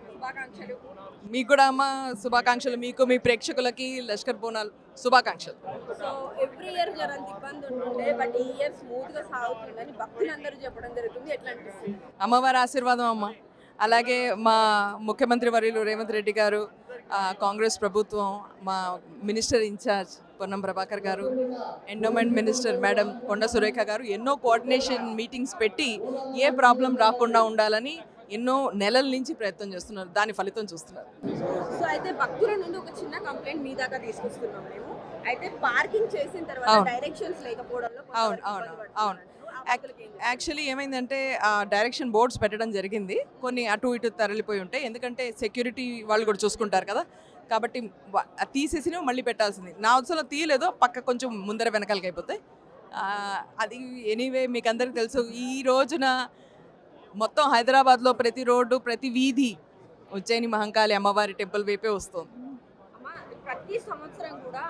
శుభాకాంక్షలు. మీకు కూడా అమ్మ శుభాకాంక్షలు. మీకు మీ ప్రేక్షకులకి లష్కర్ బోనాల్ శుభాకాంక్షలు. సో ఎవ్రీ ఇయర్ జరంత ఇబ్బంది ఉంటుండే, బట్ ఈ ఇయర్ స్మూత్ గా సాగుతుందని భక్తులందరూ చెప్పడం జరుగుతుంది. ఎట్లా అనిపిస్తుంది? అమ్మవారి ఆశీర్వాదం అమ్మ. అలాగే మా ముఖ్యమంత్రి వర్యులు రేవంత్ రెడ్డి గారు, కాంగ్రెస్ ప్రభుత్వం, మా మినిస్టర్ ఇన్ఛార్జ్ పొన్నం ప్రభాకర్ గారు, ఎండోమెంట్ మినిస్టర్ మేడం కొండ సురేఖ గారు ఎన్నో కోఆర్డినేషన్ మీటింగ్స్ పెట్టి ఏ ప్రాబ్లం రాకుండా ఉండాలని ఎన్నో నెలల నుంచి ప్రయత్నం చేస్తున్నారు. దాని ఫలితం చూస్తున్నారు. సో అయితే భక్తుల నుండి ఒక చిన్న కంప్లైంట్ మీ దాకా తీసుకొస్తున్నాం మేము. అయితే పార్కింగ్ చేసిన తర్వాత అవును. డైరెక్షన్స్ లేకపోవడంలో అవును అవును అవును యాక్చువల్లీ ఏమైందంటే డైరెక్షన్ బోర్డ్స్ పెట్టడం జరిగింది. కొన్ని అటు ఇటు తరలిపోయి ఉంటాయి. ఎందుకంటే సెక్యూరిటీ వాళ్ళు కూడా చూసుకుంటారు కదా, కాబట్టి తీసేసి మళ్ళీ పెట్టాల్సింది. నా ఉత్సవంలో తీయలేదు, పక్క కొంచెం ముందర వెనకాలకి అయిపోతాయి. అది ఎనీవే మీకు అందరికీ తెలుసు. ఈ రోజున మొత్తం హైదరాబాద్లో ప్రతి రోడ్డు ప్రతి వీధి ఉజ్జయిని మహంకాళి అమ్మవారి టెంపుల్ వైపే వస్తుంది. అమ్మా, ప్రతి సంవత్సరం కూడా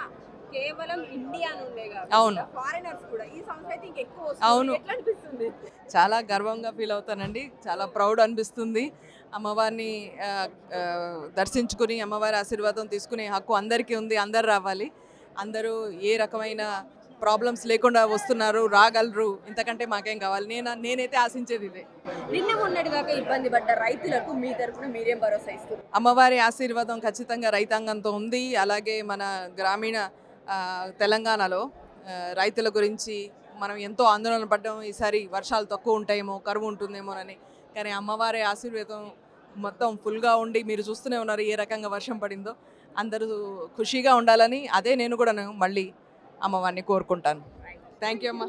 కేవలం ఇండియా నుండే కాదు, అవును. ఫారినర్స్ కూడా ఈ సంవత్సరం అయితే ఇంకెక్కువ అవును. వస్తుంది. ఎట్లా అనిపిస్తుంది? చాలా గర్వంగా ఫీల్ అవుతానండి. చాలా ప్రౌడ్ అనిపిస్తుంది. అమ్మవారిని దర్శించుకుని అమ్మవారి ఆశీర్వాదం తీసుకునే హక్కు అందరికీ ఉంది. అందరు రావాలి. అందరూ ఏ రకమైన ప్రాబ్లమ్స్ లేకుండా వస్తున్నారు, రాగలరు. ఇంతకంటే మాకేం కావాలి? నేనైతే ఆశించేది ఇదే. నిన్న మొన్నటిదాకా ఇబ్బంది పడ్డ రైతులకు మీ తరఫున మీరేం భరోసా ఇస్తారు? అమ్మవారి ఆశీర్వాదం ఖచ్చితంగా రైతాంగంతో ఉంది. అలాగే మన గ్రామీణ తెలంగాణలో రైతుల గురించి మనం ఎంతో ఆందోళన పడ్డాం. ఈసారి వర్షాలు తక్కువ ఉంటాయేమో, కరువు ఉంటుందేమోనని. కానీ అమ్మవారి ఆశీర్వాదం మొత్తం ఫుల్గా ఉండి మీరు చూస్తూనే ఉన్నారు ఏ రకంగా వర్షం పడిందో. అందరూ ఖుషీగా ఉండాలని అదే నేను కూడా మళ్ళీ అమ్మవారిని కోరుకుంటాను. థ్యాంక్ యూ అమ్మ.